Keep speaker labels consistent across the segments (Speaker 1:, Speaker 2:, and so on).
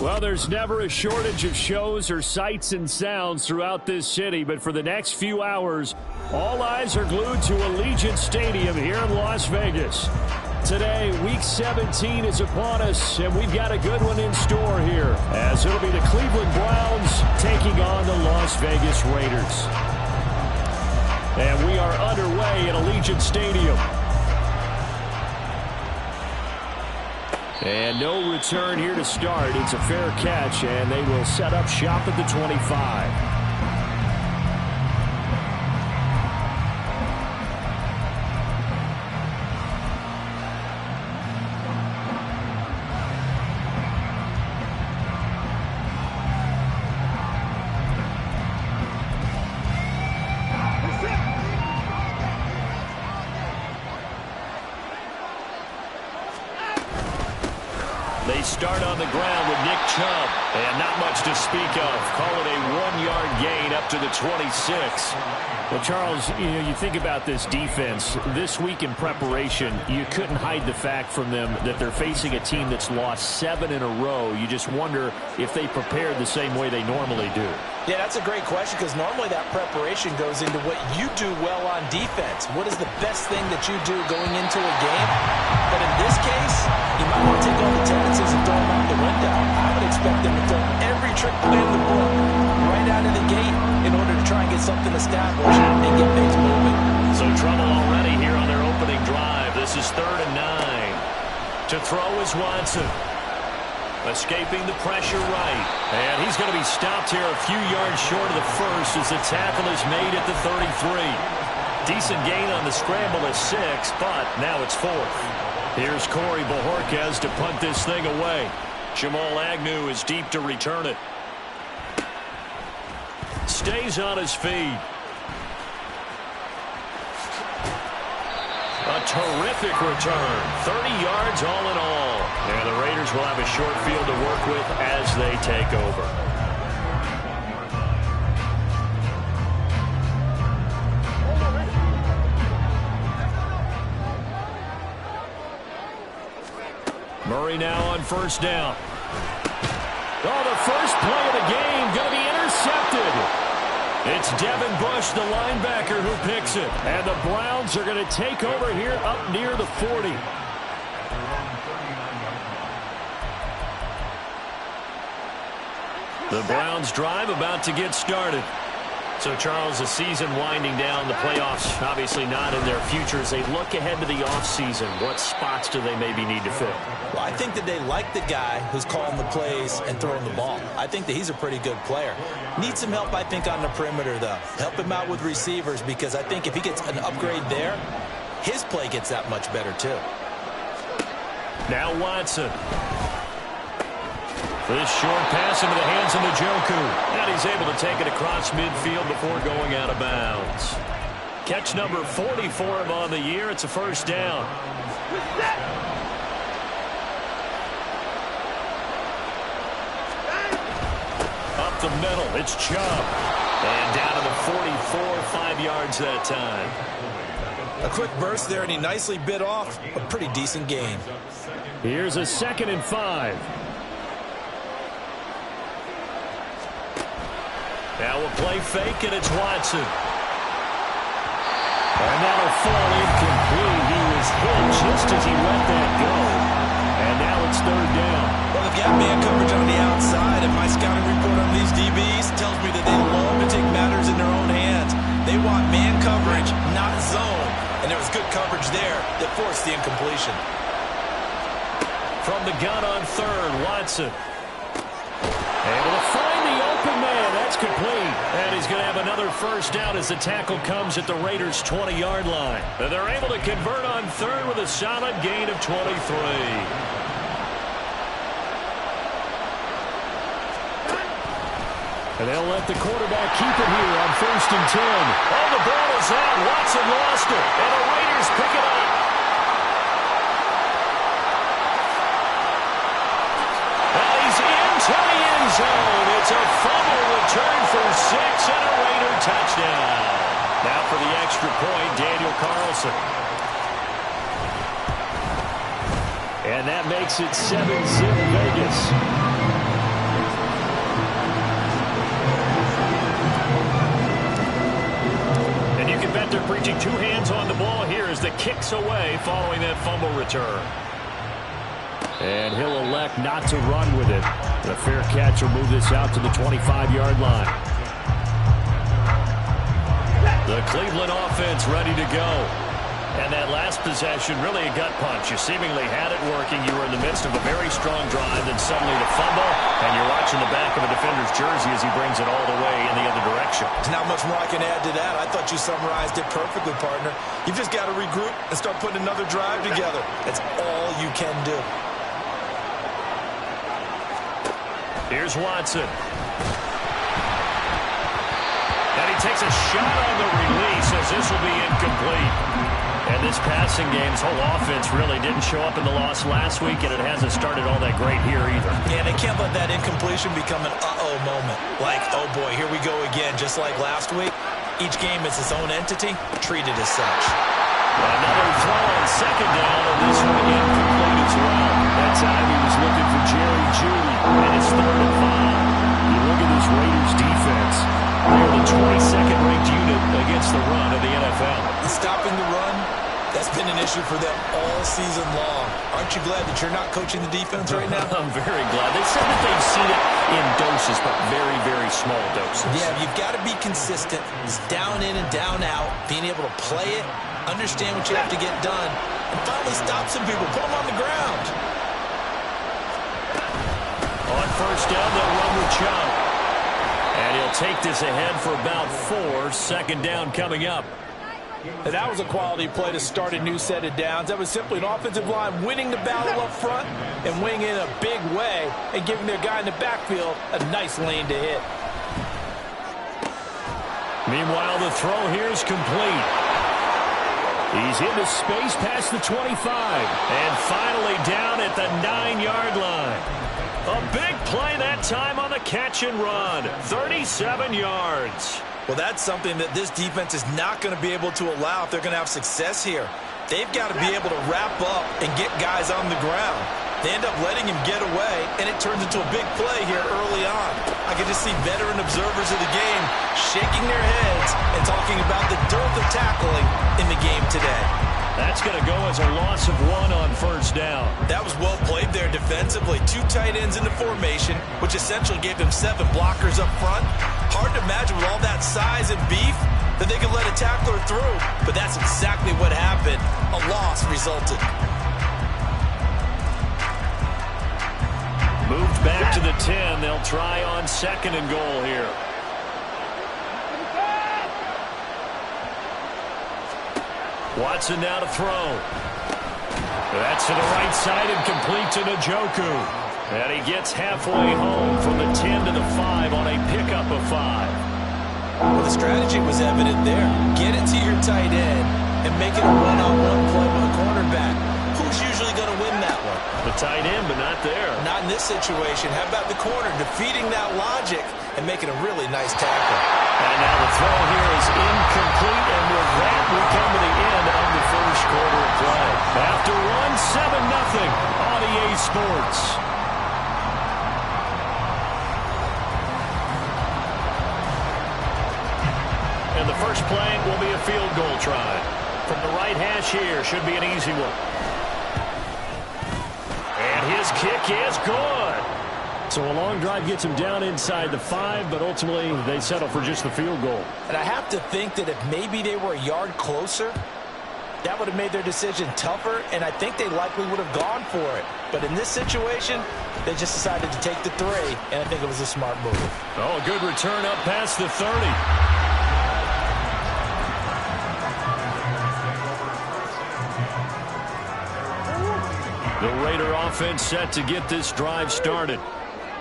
Speaker 1: Well, there's never a shortage of shows or sights and sounds throughout this city, but for the next few hours, all eyes are glued to Allegiant Stadium here in Las Vegas. Today, Week 17 is upon us, and we've got a good one in store here, as it'll be the Cleveland Browns taking on the Las Vegas Raiders. And we are underway at Allegiant Stadium. And no return here to start. It's a fair catch, and they will set up shop at the 25. They start on the ground with Nick Chubb, and not much to speak of. Call it a 1-yard gain up to the 26. Well, Charles, you think about this defense. This week in preparation, you couldn't hide the fact from them that they're facing a team that's lost 7 in a row. You just wonder if they prepared the same way they normally do.
Speaker 2: Yeah, that's a great question, because normally that preparation goes into what you do well on defense. What is the best thing that you do going into a game? But in this case, you might want to take all the tendencies and throw them out the window. I would expect them to throw every trick play in the book right out of the gate in order to try and get something established and get things moving.
Speaker 1: So trouble already here on their opening drive. This is 3rd and 9. To throw is Watson. Escaping the pressure right. And he's going to be stopped here a few yards short of the first as the tackle is made at the 33. Decent gain on the scramble at 6, but now it's 4th. Here's Corey Bojorquez to punt this thing away. Jamal Agnew is deep to return it. Stays on his feet. A terrific return. 30 yards all in all. And the Raiders will have a short field to work with as they take over. Murray now on 1st down. Oh, the first play of the game going to be intercepted. It's Devin Bush, the linebacker, who picks it. And the Browns are going to take over here up near the 40. The Browns drive about to get started. So, Charles, the season winding down, the playoffs obviously not in their future. As they look ahead to the offseason, what spots do they maybe need to fill?
Speaker 2: Well, I think that they like the guy who's calling the plays and throwing the ball. I think that he's a pretty good player. Needs some help, I think, on the perimeter, though. Help him out with receivers, because I think if he gets an upgrade there, his play gets that much better, too.
Speaker 1: Now Watson. This short pass into the hands of Njoku. And he's able to take it across midfield before going out of bounds. Catch number 40 for him on the year. It's a 1st down. Up the middle, it's Chubb. And down to the 44, 5 yards that time.
Speaker 2: A quick burst there, and he nicely bit off a pretty decent gain.
Speaker 1: Here's a 2nd and 5. Now a play fake, and it's Watson. And that'll fall incomplete. He was hit just as he let that go. And now it's 3rd down.
Speaker 2: Well, they've got man coverage on the outside, and my scouting report on these DBs tells me that they love to take matters in their own hands. They want man coverage, not zone. And there was good coverage there that forced the incompletion.
Speaker 1: From the gun on 3rd, Watson. Able to find the open man. That's complete. And he's going to have another 1st down as the tackle comes at the Raiders' 20-yard line. And they're able to convert on 3rd with a solid gain of 23. And they'll let the quarterback keep it here on 1st and 10. Oh, the ball is out. Watson lost it. And the Raiders pick it up. To the end zone. It's a fumble return for 6 and a Raider touchdown. Now for the extra point, Daniel Carlson. And that makes it 7-zip Vegas. they're preaching two hands on the ball here as the kick's away following that fumble return. And he'll elect not to run with it. The fair catch will move this out to the 25-yard line. The Cleveland offense ready to go. And that last possession, really a gut punch. You seemingly had it working. You were in the midst of a very strong drive, then suddenly the fumble, and you're watching the back of a defender's jersey as he brings it all the way in the other direction.
Speaker 2: There's not much more I can add to that. I thought you summarized it perfectly, partner. You've just got to regroup and start putting another drive together. That's all you can do.
Speaker 1: Here's Watson. And he takes a shot on the release as this will be incomplete. And this passing game's whole offense really didn't show up in the loss last week, and it hasn't started all that great here either.
Speaker 2: Yeah, they can't let that incompletion become an uh-oh moment. Like, oh boy, here we go again, just like last week. Each game is its own entity, treated as such.
Speaker 1: Another throw on second down, and this one incomplete as well. That time he was looking for Jerry Jeudy, and it's 3rd and 5. You look at this Raiders defense. They're the 22nd ranked unit against the run of the NFL.
Speaker 2: Stopping the run, that's been an issue for them all season long. Aren't you glad that you're not coaching the defense right now?
Speaker 1: I'm very glad. They said that they've seen it in doses, but very, very small doses.
Speaker 2: Yeah, you've got to be consistent. It's down in and down out, being able to play it, understand what you have to get done, and finally stop some people, put them on the ground.
Speaker 1: On first down, they'll run with Chubb. And he'll take this ahead for about 4. Second down coming up.
Speaker 2: And that was a quality play to start a new set of downs. That was simply an offensive line winning the battle up front and winning in a big way and giving their guy in the backfield a nice lane to hit.
Speaker 1: Meanwhile, the throw here is complete. He's into space past the 25. And finally down at the 9-yard line. A big play that time on the catch and run. 37 yards.
Speaker 2: Well, that's something that this defense is not going to be able to allow if they're going to have success here. They've got to be able to wrap up and get guys on the ground. They end up letting him get away, and it turns into a big play here early on. I can just see veteran observers of the game shaking their heads and talking about the dearth of tackling in the game today.
Speaker 1: That's going to go as a loss of 1 on first down.
Speaker 2: That was well played there defensively. 2 tight ends in the formation, which essentially gave them 7 blockers up front. Hard to imagine with all that size and beef that they could let a tackler through. But that's exactly what happened. A loss resulted.
Speaker 1: Moved back to the 10. They'll try on 2nd and goal here. Watson now to throw. That's to the right side and complete to Njoku. And he gets halfway home from the 10 to the 5 on a pickup of 5.
Speaker 2: Well, the strategy was evident there. Get it to your tight end and make it a one-on-one play with a cornerback. Who's usually going to win that one?
Speaker 1: The tight end, but not there.
Speaker 2: Not in this situation. How about the corner defeating that logic and making a really nice tackle?
Speaker 1: And now the throw here is incomplete, and with that, we come to the end of the first quarter of play. After one, 7-0 on EA Sports. And the first play will be a field goal try. From the right hash here, should be an easy one. And his kick is good. So a long drive gets him down inside the 5, but ultimately they settle for just the field goal.
Speaker 2: And I have to think that if maybe they were a yard closer, that would have made their decision tougher, and I think they likely would have gone for it. But in this situation, they just decided to take the 3, and I think it was a smart move.
Speaker 1: Oh, a good return up past the 30. The Raider offense set to get this drive started.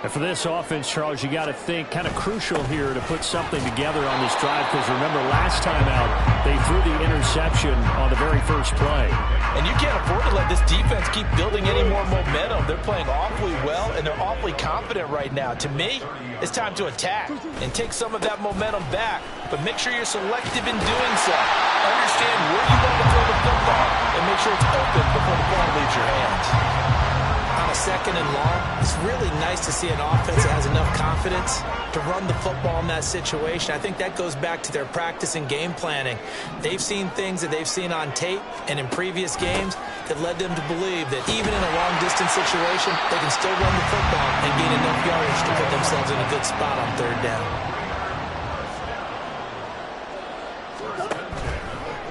Speaker 1: And for this offense, Charles, you got to think kind of crucial here to put something together on this drive, because remember last time out they threw the interception on the very first play.
Speaker 2: And you can't afford to let this defense keep building any more momentum. They're playing awfully well, and they're awfully confident right now. To me, it's time to attack and take some of that momentum back, but make sure you're selective in doing so. Understand where you want to throw the football and make sure it's open before the ball leaves your hands. On a second and long, it's really nice to see an offense that has enough confidence to run the football in that situation. I think that goes back to their practice and game planning. They've seen things that they've seen on tape and in previous games that led them to believe that even in a long-distance situation, they can still run the football and gain enough yardage to put themselves in a good spot on third down.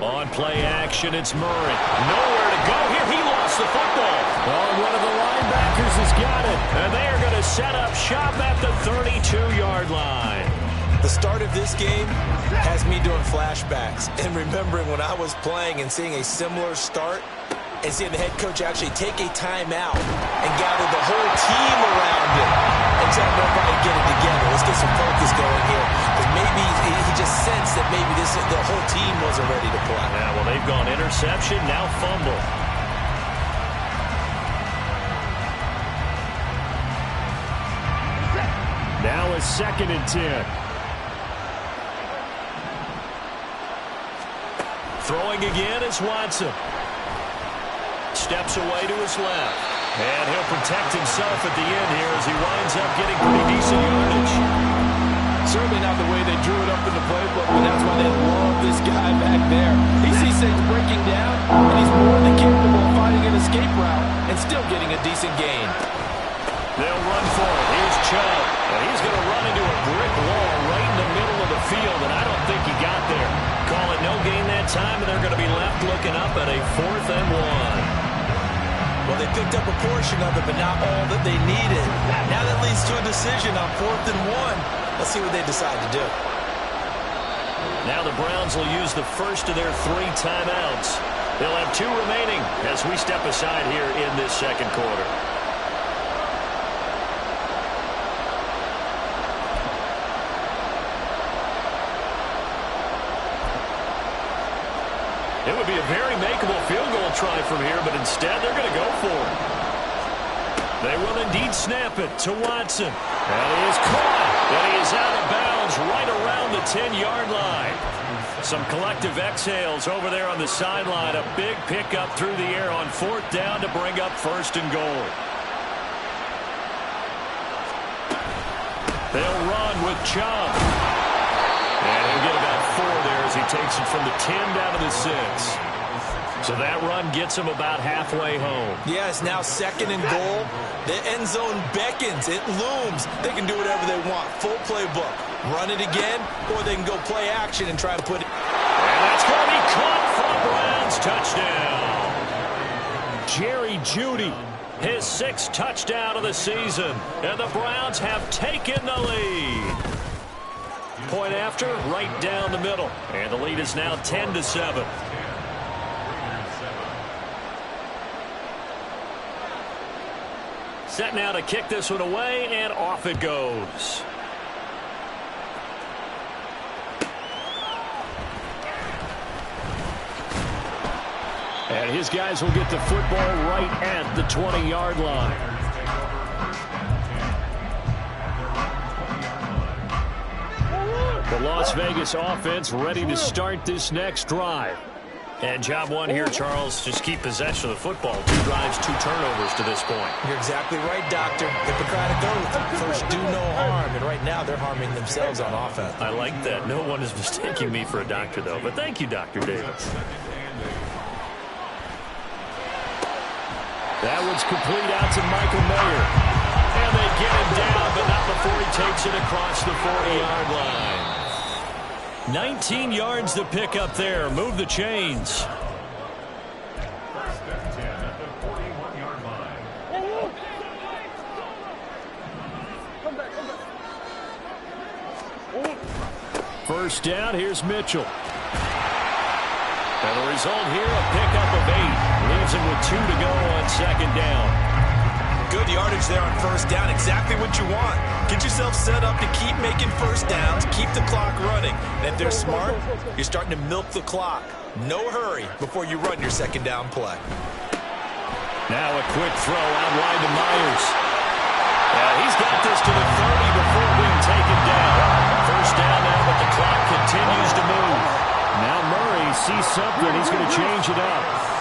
Speaker 1: On play action, it's Murray. Nowhere to go here. He lost the football. Oh, one of the linebackers has got it. And they are going to set up shop at the 32-yard line.
Speaker 2: The start of this game has me doing flashbacks and remembering when I was playing and seeing a similar start and seeing the head coach actually take a timeout and gather the whole team around him and tell everybody to get it together. Let's get some focus going here. Because maybe he just sensed that maybe the whole team wasn't ready to play.
Speaker 1: Yeah, well, they've gone interception, now fumble. Now a 2nd and 10. Throwing again is Watson. Steps away to his left. And he'll protect himself at the end here as he winds up getting pretty decent yardage.
Speaker 3: Certainly not the way they drew it up in the playbook, but that's why they love this guy back there. He sees things breaking down, and he's more than capable of finding an escape route and still getting a decent gain.
Speaker 1: They'll run for it. Here's Chubb. And he's going to run into a brick wall right in the middle of the field, and I don't think he got there. Call it no gain that time, and they're going to be left looking up at a 4th and 1.
Speaker 2: Well, they picked up a portion of it, but not all that they needed. Now that leads to a decision on 4th and 1. Let's see what they decide to do.
Speaker 1: Now the Browns will use the first of their 3 timeouts. They'll have 2 remaining as we step aside here in this second quarter. It would be a very makeable field goal try from here, but instead they're going to go for it. They will indeed snap it to Watson. And he is caught. And he is out of bounds right around the 10-yard line. Some collective exhales over there on the sideline. A big pickup through the air on 4th down to bring up 1st and goal. They'll run with Chubb. And he'll get about 4 there as he takes it from the 10 down to the 6. So that run gets him about halfway home.
Speaker 2: Yeah, it's now 2nd and goal. The end zone beckons. It looms. They can do whatever they want. Full playbook. Run it again, or they can go play action and try and put it.
Speaker 1: And that's going to be caught for the Browns. Touchdown. Jerry Jeudy, his 6th touchdown of the season. And the Browns have taken the lead. Point after, right down the middle. And the lead is now 10-7. Set now to kick this one away, and off it goes. And his guys will get the football right at the 20-yard line. The Las Vegas offense ready to start this next drive. And job one here, Charles, just keep possession of the football. 2 drives, 2 turnovers to this point.
Speaker 2: You're exactly right, Doctor. Hippocratic oath. First, do no harm. And right now, they're harming themselves on offense.
Speaker 1: I like that. No one is mistaking me for a doctor, though. But thank you, Dr. Davis. That one's complete out to Michael Mayer. And they get him down, but not before he takes it across the 40-yard line. 19 yards to pick up there. Move the chains. First down, here's Mitchell. And the result here, a pickup of 8. Leaves him with 2 to go on 2nd down.
Speaker 2: Good yardage there on 1st down. Exactly what you want. Get yourself set up to keep making 1st downs, keep the clock running. And if they're smart, you're starting to milk the clock. No hurry before you run your 2nd down play.
Speaker 1: Now a quick throw out wide to Myers. He's got this to the 30 before being taken down. 1st down now, but the clock continues to move. Now Murray sees something. He's going to change it up.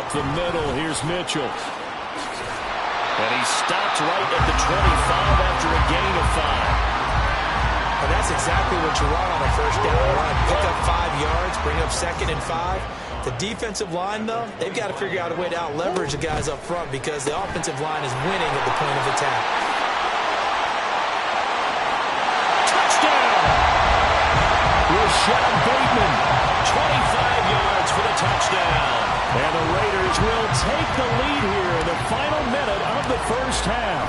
Speaker 1: up the middle. Here's Mitchell. And he stopped right at the 25 after a gain of 5.
Speaker 2: And that's exactly what you want on a first down run. Pick up 5 yards, bring up 2nd and 5. The defensive line, though, they've got to figure out a way to out-leverage the guys up front because the offensive line is winning at the point of attack.
Speaker 1: Touchdown! Rashad Bateman, 25 yards for the touchdown. And the Raiders will take the lead here in the final minute of the first half.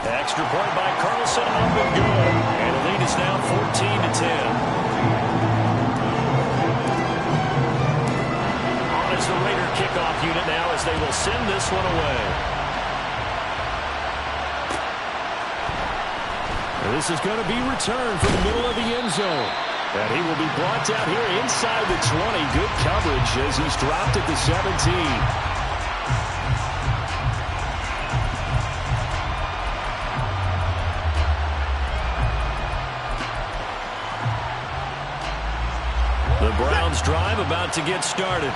Speaker 1: Extra point by Carlson, up and good. And the lead is now 14-10. On is the Raider kickoff unit now as they will send this one away. And this is going to be returned from the middle of the end zone. And he will be brought down here inside the 20. Good coverage as he's dropped at the 17. The Browns drive about to get started.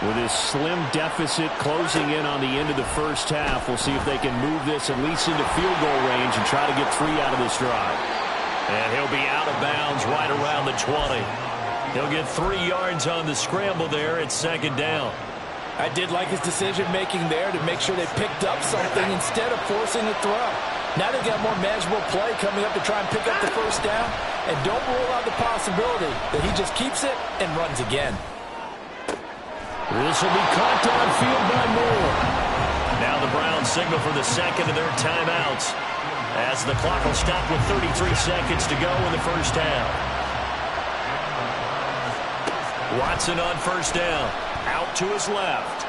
Speaker 1: With this slim deficit closing in on the end of the first half, we'll see if they can move this at least into field goal range and try to get 3 out of this drive. And he'll be out of bounds right around the 20. He'll get 3 yards on the scramble there at 2nd down.
Speaker 3: I did like his decision-making there to make sure they picked up something instead of forcing a throw. Now they've got more manageable play coming up to try and pick up the first down. And don't rule out the possibility that he just keeps it and runs again.
Speaker 1: This will be caught downfield by Moore. Now the Browns signal for the second of their timeouts as the clock will stop with 33 seconds to go in the first half. Watson on first down. Out to his left.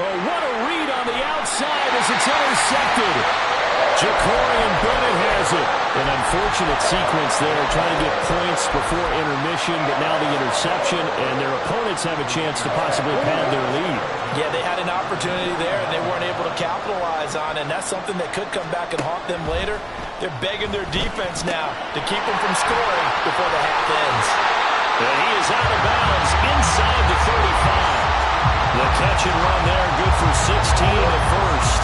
Speaker 1: Oh, what a read on the outside as it's intercepted. Jacorian Bennett has it. An unfortunate sequence there, trying to get points before intermission, but now the interception, and their opponents have a chance to possibly pad their lead.
Speaker 2: Yeah, they had an opportunity there, and they weren't able to capitalize on it, and that's something that could come back and haunt them later. They're begging their defense now to keep them from scoring before the half ends.
Speaker 1: And he is out of bounds inside the 35. The catch and run there, good for 16 in the first.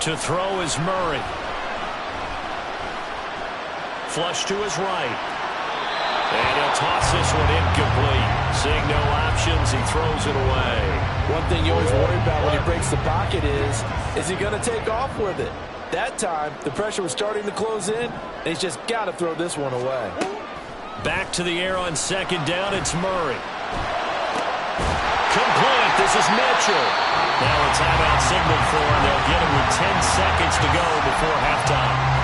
Speaker 1: To throw is Murray. Flush to his right. And he'll toss this one incomplete. Seeing no options, he throws it away.
Speaker 3: One thing you always worry about when he breaks the pocket is he going to take off with it? That time, the pressure was starting to close in, and he's just got to throw this one away.
Speaker 1: Back to the air on 2nd down, it's Murray. Complete, this is Mitchell. Now a timeout signal for him. They'll get him with 10 seconds to go before halftime.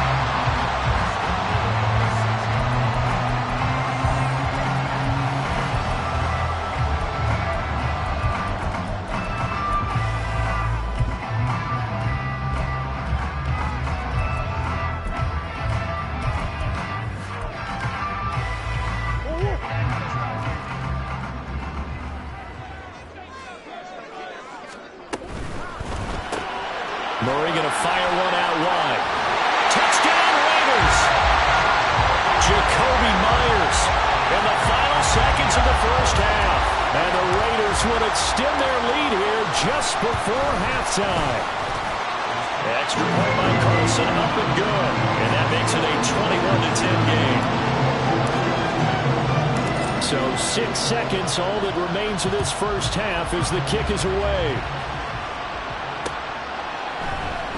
Speaker 1: Murray going to fire one out wide. Touchdown Raiders! Jakobi Meyers in the final seconds of the first half. And the Raiders would extend their lead here just before halftime. Extra point by Carlson, up and good. And that makes it a 21-10 game. So 6 seconds, all that remains of this first half as the kick is away.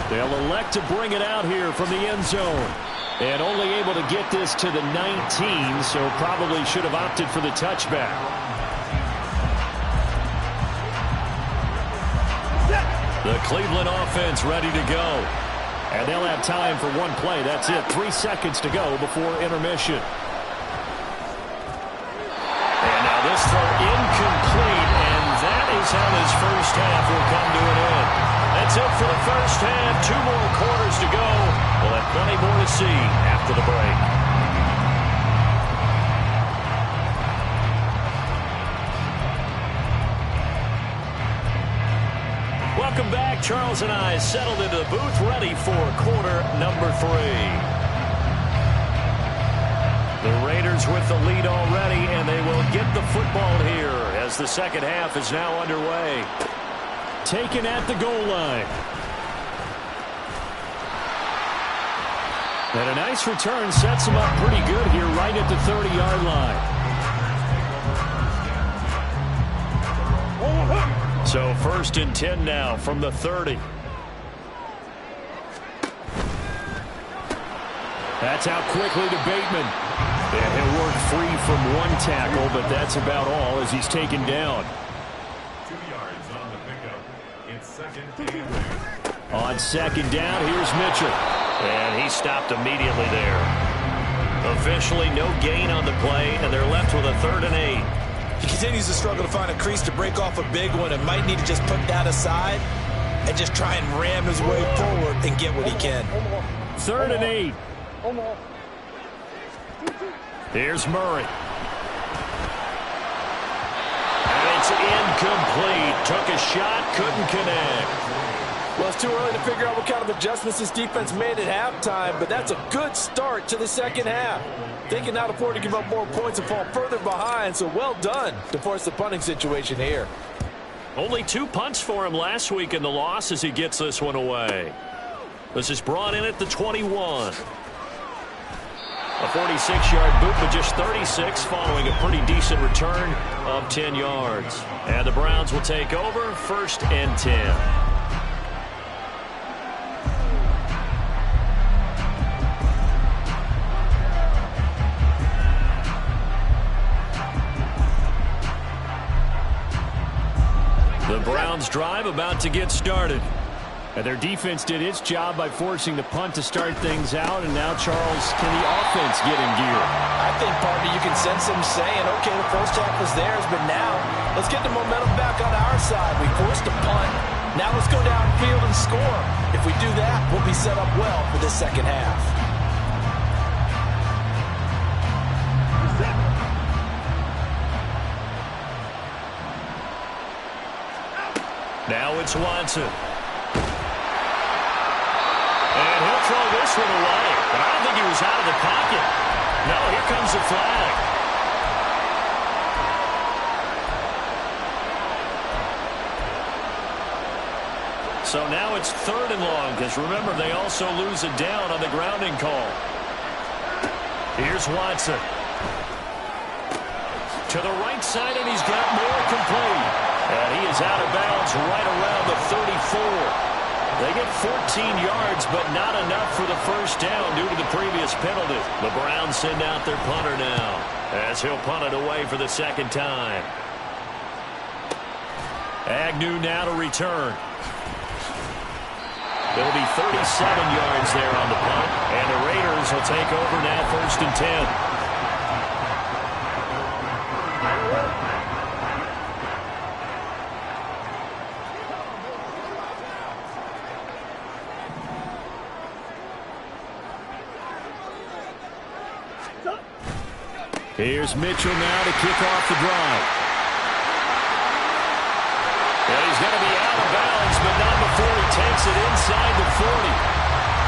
Speaker 1: They'll elect to bring it out here from the end zone. And only able to get this to the 19, so probably should have opted for the touchback. The Cleveland offense ready to go. And they'll have time for one play. That's it. 3 seconds to go before intermission. And now this throw incomplete. And that is how this first half will come to an end. That's it for the first half. 2 more quarters to go. We'll have plenty more to see after the break. back. Charles and I settled into the booth, ready for quarter number 3. The Raiders with the lead already, and they will get the football here as the second half is now underway. Taken at the goal line. And a nice return sets him up pretty good here right at the 30-yard line. So 1st and 10 now from the 30. That's out quickly to Bateman. And he'll work free from one tackle, but that's about all as he's taken down.
Speaker 4: 2 yards on the pickup. It's 2nd and 8.
Speaker 1: On 2nd down, here's Mitchell. And he stopped immediately there. Officially no gain on the play, and they're left with a 3rd and 8.
Speaker 2: He continues to struggle to find a crease to break off a big one and might need to just put that aside and just try and ram his way forward and get what he can.
Speaker 1: 3rd and 8. Here's Murray. And it's incomplete. Took a shot, couldn't connect.
Speaker 3: Well, it's too early to figure out what kind of adjustments this defense made at halftime, but that's a good start to the second half. They cannot afford to give up more points and fall further behind, so well done to force the punting situation here.
Speaker 1: Only 2 punts for him last week in the loss as he gets this one away. This is brought in at the 21. A 46-yard boot, but just 36 following a pretty decent return of 10 yards. And the Browns will take over 1st and 10. The Browns drive about to get started. And their defense did its job by forcing the punt to start things out. And now, Charles, can the offense get in gear?
Speaker 2: I think, partner, you can sense them saying, okay, the first half was theirs, but now let's get the momentum back on our side. We forced a punt. Now let's go downfield and score. If we do that, we'll be set up well for this second half.
Speaker 1: Now it's Watson. And he'll throw this one away. But I don't think he was out of the pocket. No, here comes the flag. So now it's 3rd and long, because remember, they also lose it down on the grounding call. Here's Watson. To the right side, and he's got more complete. And he is out of bounds right around the 34. They get 14 yards, but not enough for the first down due to the previous penalty. The Browns send out their punter now, as he'll punt it away for the 2nd time. Agnew now to return. It'll be 37 yards there on the punt, and the Raiders will take over now 1st and 10. Here's Mitchell now to kick off the drive. And he's going to be out of bounds, but not before he takes it inside the 40.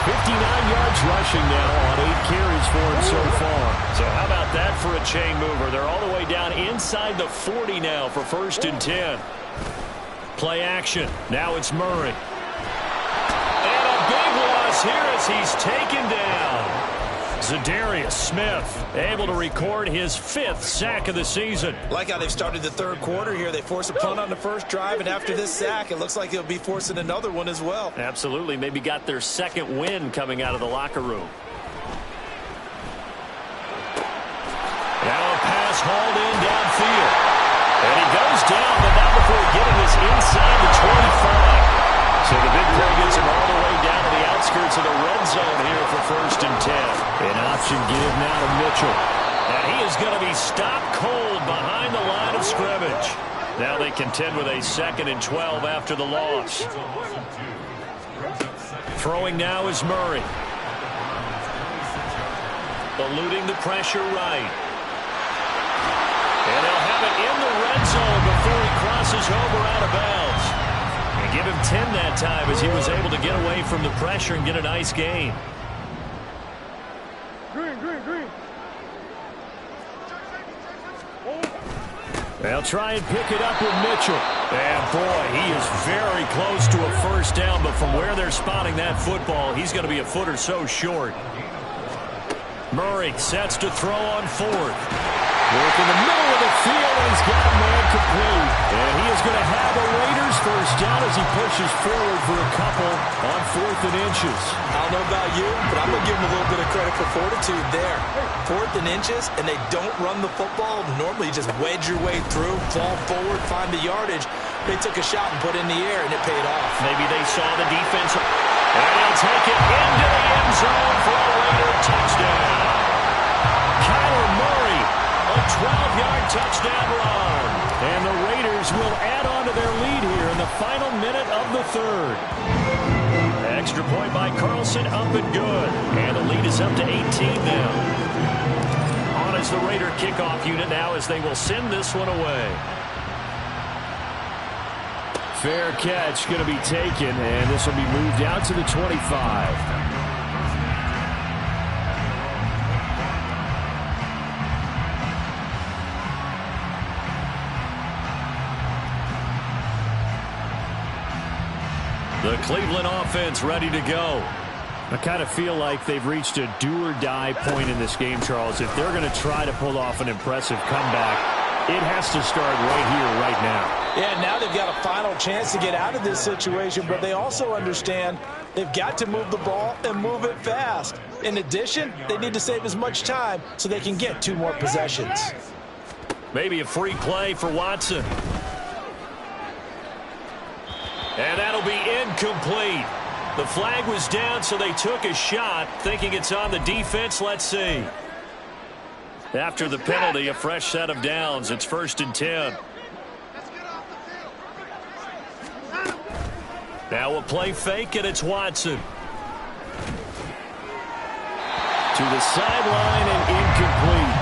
Speaker 1: 59 yards rushing now on 8 carries for him so far. So how about that for a chain mover? They're all the way down inside the 40 now for 1st and 10. Play action. Now it's Murray. And a big loss here as he's taken down. Zadarius Smith able to record his 5th sack of the season.
Speaker 2: Like how they've started the 3rd quarter here. They force a punt on the first drive, and after this sack, it looks like they'll be forcing another one as well.
Speaker 1: Absolutely. Maybe got their 2nd win coming out of the locker room. Now a pass hauled in downfield. And he goes down, but not before getting this inside the 25. So the big play gets him all the way down to the outskirts of the red zone here for 1st and 10. An option give now to Mitchell. And he is going to be stopped cold behind the line of scrimmage. Now they contend with a 2nd and 12 after the loss. Throwing now is Murray. Eluding the pressure right. And they'll have it in the red zone before he crosses over out of bounds. And Give him 10 that time as he was able to get away from the pressure and get a nice gain.
Speaker 5: Green.
Speaker 1: They'll try and pick it up with Mitchell. And boy, he is very close to a first down, but from where they're spotting that football, he's going to be a foot or so short. Murray sets to throw on fourth. Work in the middle of the field, and he's got a man complete. And he is going to have a Raiders first down as he pushes forward for a couple on 4th and inches.
Speaker 2: I don't know about you, but I'm going to give him a little bit of credit for fortitude there. 4th and inches, and they don't run the football. Normally, you just wedge your way through, fall forward, find the yardage. They took a shot and put it in the air, and it paid off.
Speaker 1: Maybe they saw the defense. And they'll take it into the end zone for a Raider touchdown. Kyler Murray, a 12-yard touchdown run. And the Raiders will add on to their lead here in the final minute of the third. Extra point by Carlson, up and good. And the lead is up to 18 now. On is the Raider kickoff unit now as they will send this one away. Fair catch going to be taken, and this will be moved out to the 25. The Cleveland offense ready to go. I kind of feel like they've reached a do-or-die point in this game, Charles. If they're going to try to pull off an impressive comeback, it has to start right here, right now.
Speaker 2: Yeah, now they've got a final chance to get out of this situation, but they also understand they've got to move the ball and move it fast. In addition, they need to save as much time so they can get 2 more possessions.
Speaker 1: Maybe a free play for Watson. And that'll be incomplete. The flag was down, so they took a shot, thinking it's on the defense. Let's see. After the penalty, a fresh set of downs. It's 1st and 10. Now a play fake, and it's Watson. To the sideline and incomplete.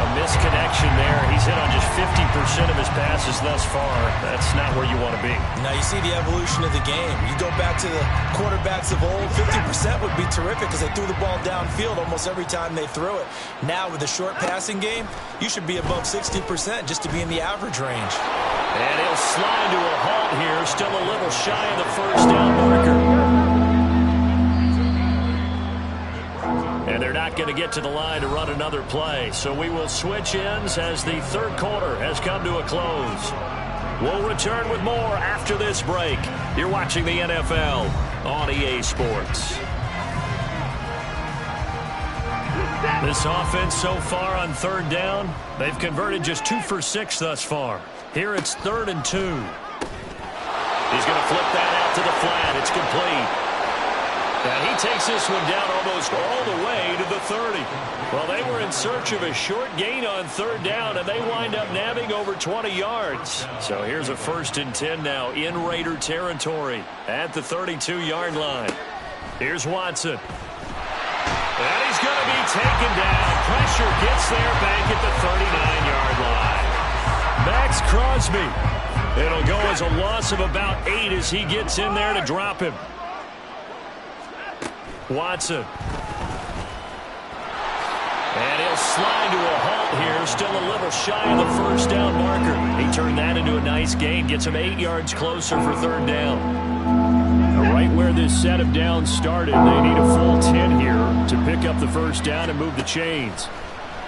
Speaker 1: A misconnection there. He's hit on just 50% of his passes thus far. That's not where you want to be.
Speaker 2: Now you see the evolution of the game. You go back to the quarterbacks of old, 50% would be terrific because they threw the ball downfield almost every time they threw it. Now with the short passing game, you should be above 60% just to be in the average range.
Speaker 1: And he'll slide to a halt here, still a little shy of the first down marker. And they're not going to get to the line to run another play. So we will switch ends as the third quarter has come to a close. We'll return with more after this break. You're watching the NFL on EA Sports. This offense so far on 3rd down, they've converted just 2 for 6 thus far. Here it's 3rd and 2. He's going to flip that out to the flat. It's complete. And he takes this one down almost all the way to the 30. Well, they were in search of a short gain on 3rd down, and they wind up nabbing over 20 yards. So here's a 1st and 10 now in Raider territory at the 32-yard line. Here's Watson. And he's going to be taken down. Pressure gets there back at the 39-yard line. Max Crosby. It'll go as a loss of about 8 as he gets in there to drop him. Watson. And he'll slide to a halt here, still a little shy of the first down marker. He turned that into a nice gain, gets him 8 yards closer for 3rd down. Now, right where this set of downs started, they need a full 10 here to pick up the first down and move the chains.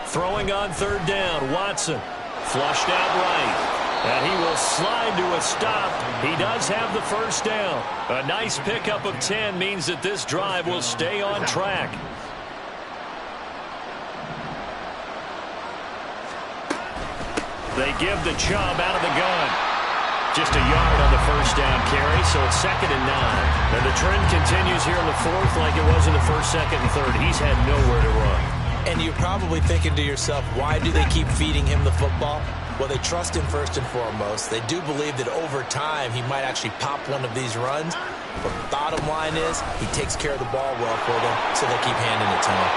Speaker 1: Throwing on 3rd down, Watson. Flushed out right. And he will slide to a stop. He does have the first down. A nice pickup of 10 means that this drive will stay on track. They give the Chubb out of the gun. Just a yard on the first down carry, so it's 2nd and 9. And the trend continues here in the 4th like it was in the 1st, 2nd, and 3rd. He's had nowhere to run.
Speaker 2: And you're probably thinking to yourself, why do they keep feeding him the football? Well, they trust him first and foremost. They do believe that over time he might actually pop one of these runs. But the bottom line is he takes care of the ball well for them, so they keep handing it to him.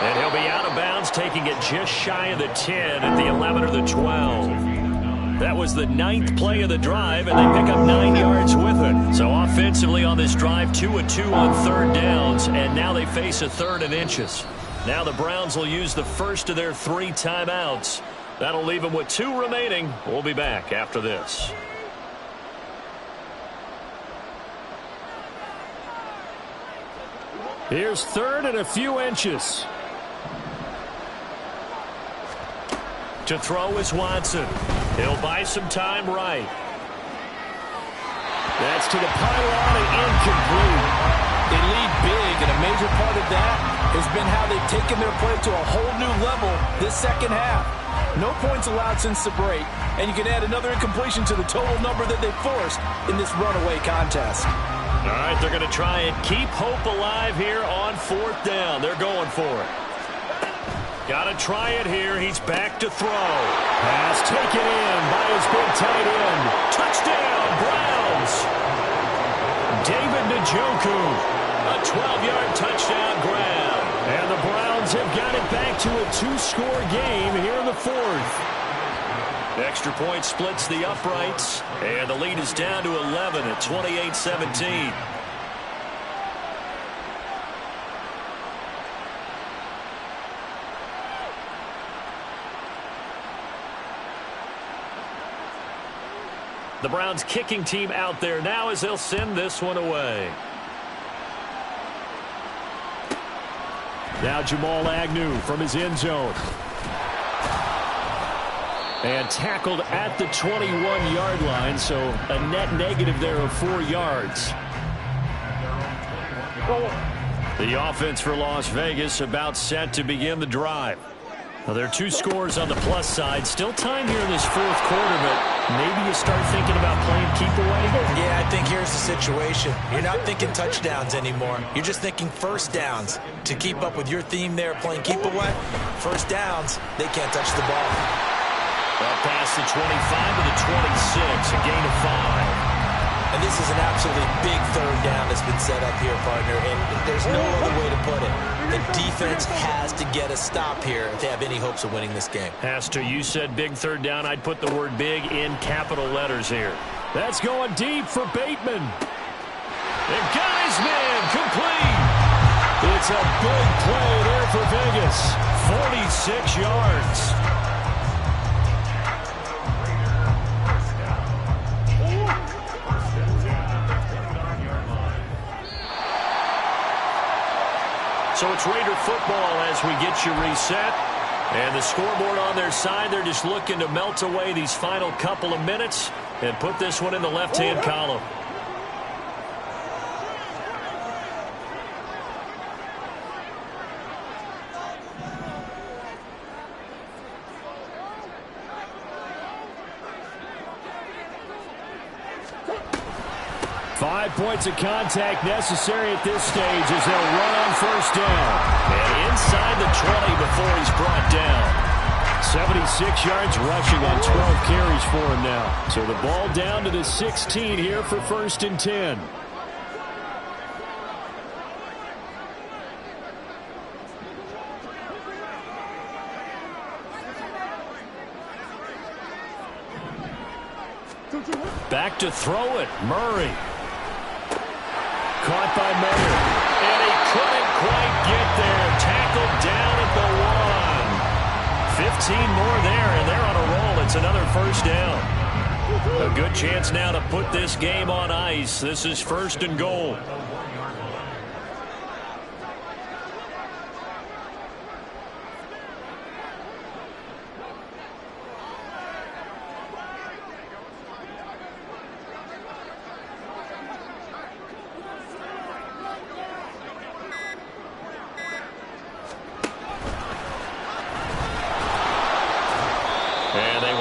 Speaker 1: And he'll be out of bounds, taking it just shy of the 10 at the 11 or the 12. That was the 9th play of the drive, and they pick up 9 yards with it. So offensively on this drive, 2 of 2 on third downs, and now they face a 3rd and inches. Now the Browns will use the first of their 3 timeouts. That'll leave them with 2 remaining. We'll be back after this. Here's 3rd and a few inches. To throw is Watson. He'll buy some time right. That's to the pylon and incomplete.
Speaker 3: They lead big, and a major part of that has been how they've taken their play to a whole new level this second half. No points allowed since the break, and you can add another incompletion to the total number that they forced in this runaway contest.
Speaker 1: All right, they're going to try and keep hope alive here on 4th down. They're going for it. Got to try it here. He's back to throw. Pass taken in by his big tight end. Touchdown, Browns. David Njoku. A 12-yard touchdown grab. And the Browns have got it back to a 2-score game here in the 4th. Extra point splits the uprights. And the lead is down to 11 at 28-17. The Browns kicking team out there now as they'll send this one away. Now Jamal Agnew from his end zone. And tackled at the 21-yard line, so a net negative there of 4 yards. The offense for Las Vegas about set to begin the drive. Well, there are 2 scores on the plus side. Still time here in this 4th quarter, but maybe you start thinking about playing keep away.
Speaker 2: Yeah, I think here's the situation. You're not thinking touchdowns anymore. You're just thinking first downs. To keep up with your theme there, playing keep away, first downs, they can't touch the ball.
Speaker 1: Up past the 25 to the 26, a gain of 5.
Speaker 2: And this is an absolutely big 3rd down that's been set up here, partner, and there's no other way to put it. The defense has to get a stop here if they have any hopes of winning this game.
Speaker 1: Has to. You said big 3rd down. I'd put the word big in capital letters here. That's going deep for Bateman. They've got his man complete. It's a big play there for Vegas. 46 yards. So it's Raider football as we get you reset. And the scoreboard on their side, they're just looking to melt away these final couple of minutes and put this one in the left-hand column. Five points of contact necessary at this stage as they'll run on first down. And inside the 20 before he's brought down. 76 yards rushing on 12 carries for him now. So the ball down to the 16 here for 1st and 10. Back to throw it, Murray. Caught by Mayer. And he couldn't quite get there. Tackled down at the 1. 15 more there, and they're on a roll. It's another first down. A good chance now to put this game on ice. This is 1st and goal.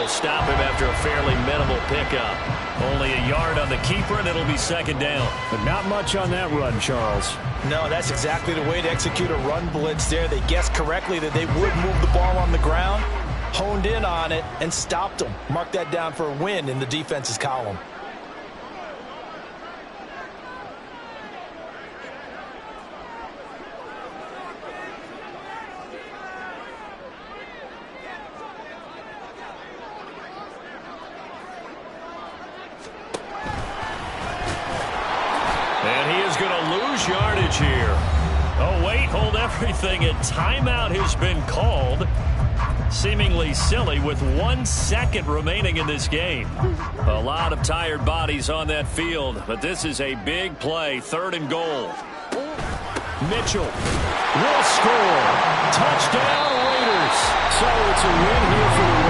Speaker 1: Stop him after a fairly minimal pickup. Only a yard on the keeper, and it'll be 2nd down. But not much on that run, Charles.
Speaker 3: No, that's exactly the way to execute a run blitz there. They guessed correctly that they would move the ball on the ground, honed in on it, and stopped them. Mark that down for a win in the defense's column.
Speaker 1: And he is going to lose yardage here. Oh, wait, hold everything. A timeout has been called. Seemingly silly with 1 second remaining in this game. A lot of tired bodies on that field, but this is a big play. 3rd and goal. Mitchell will score. Touchdown, Raiders. So it's a win here for